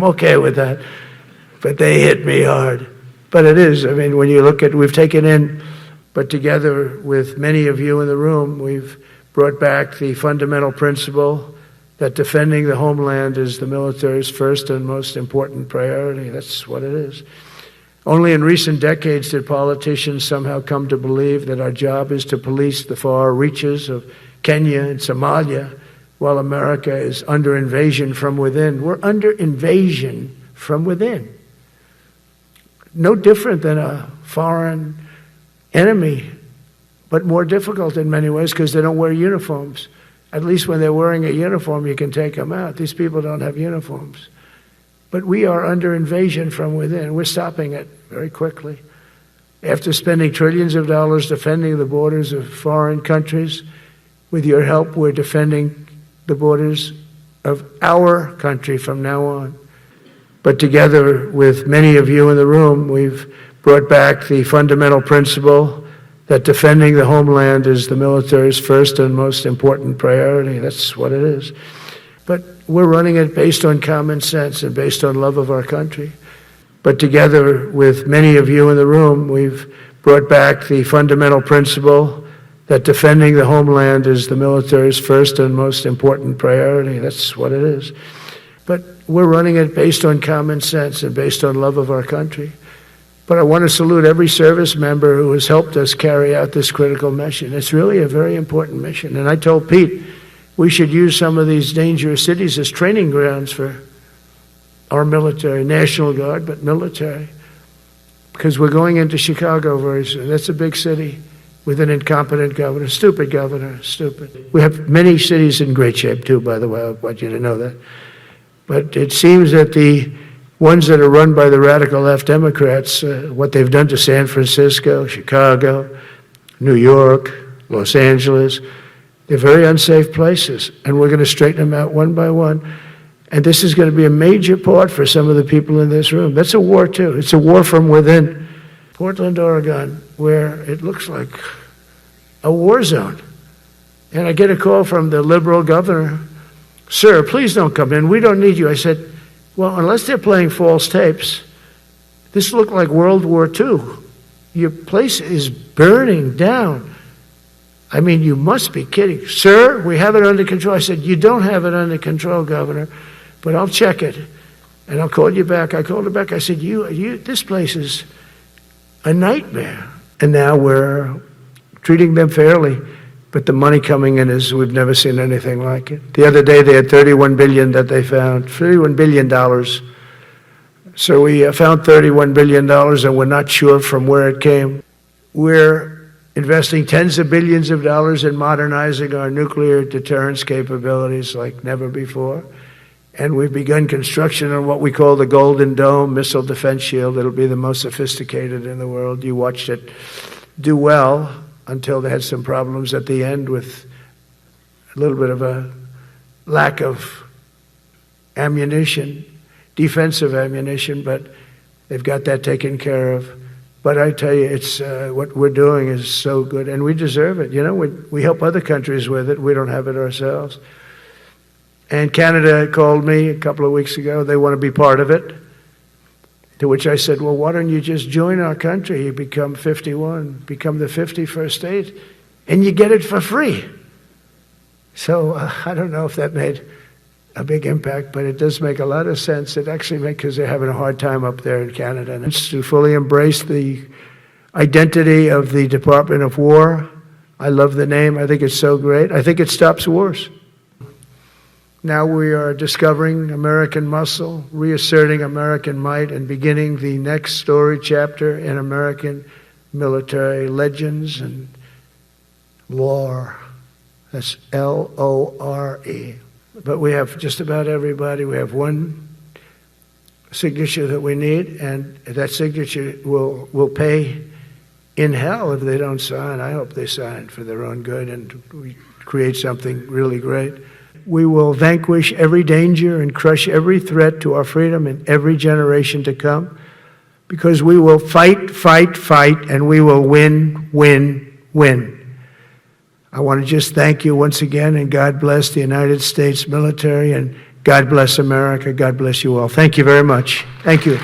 I'm okay with that, but they hit me hard. But it is, I mean, when you look at, we've taken in, but together with many of you in the room, we've brought back the fundamental principle that defending the homeland is the military's first and most important priority. That's what it is. Only in recent decades did politicians somehow come to believe that our job is to police the far reaches of Kenya and Somalia, while America is under invasion from within. We're under invasion from within. No different than a foreign enemy, but more difficult in many ways because they don't wear uniforms. At least when they're wearing a uniform, you can take them out. These people don't have uniforms. But we are under invasion from within. We're stopping it very quickly. After spending trillions of dollars defending the borders of foreign countries, with your help, we're defending the borders of our country from now on. But together with many of you in the room, we've brought back the fundamental principle that defending the homeland is the military's first and most important priority. That's what it is. But we're running it based on common sense and based on love of our country. But together with many of you in the room, we've brought back the fundamental principle that defending the homeland is the military's first and most important priority. That's what it is. But we're running it based on common sense and based on love of our country. But I want to salute every service member who has helped us carry out this critical mission. It's really a very important mission. And I told Pete, we should use some of these dangerous cities as training grounds for our military, National Guard, but military. Because we're going into Chicago very soon. That's a big city with an incompetent governor, stupid governor, stupid. We have many cities in great shape too, by the way. I want you to know that. But it seems that the ones that are run by the radical left Democrats, what they've done to San Francisco, Chicago, New York, Los Angeles, they're very unsafe places, and we're going to straighten them out one by one. And this is going to be a major part for some of the people in this room. That's a war too. It's a war from within. Portland, Oregon, where it looks like a war zone. And I get a call from the liberal governor, "Sir, please don't come in. We don't need you." I said, well, unless they're playing false tapes, this looked like World War II. Your place is burning down. I mean, you must be kidding. "Sir, we have it under control." I said, "You don't have it under control, Governor, but I'll check it, and I'll call you back." I called her back. I said, this place is a nightmare. And now we're treating them fairly, but the money coming in is, we've never seen anything like it. The other day they had $31 billion that they found, $31 billion. So we found $31 billion and we're not sure from where it came. We're investing tens of billions of dollars in modernizing our nuclear deterrence capabilities like never before. And we've begun construction on what we call the Golden Dome missile defense shield. It'll be the most sophisticated in the world. You watched it do well until they had some problems at the end with a little bit of a lack of ammunition, defensive ammunition, but they've got that taken care of. But I tell you, it's what we're doing is so good, and we deserve it. You know, we help other countries with it. We don't have it ourselves. And Canada called me a couple of weeks ago. They want to be part of it. To which I said, well, why don't you just join our country? You become 51, become the 51st state, and you get it for free. So I don't know if that made a big impact, but it does make a lot of sense. It actually makes, because they're having a hard time up there in Canada. And it's to fully embrace the identity of the Department of War. I love the name. I think it's so great. I think it stops wars. Now we are discovering American muscle, reasserting American might, and beginning the next story chapter in American military legends and lore. That's L-O-R-E. But we have just about everybody. We have one signature that we need, and that signature will pay in hell if they don't sign. I hope they sign for their own good and we create something really great. We will vanquish every danger and crush every threat to our freedom in every generation to come, because we will fight, fight, fight, and we will win, win, win. I want to just thank you once again, and God bless the United States military, and God bless America. God bless you all. Thank you very much. Thank you.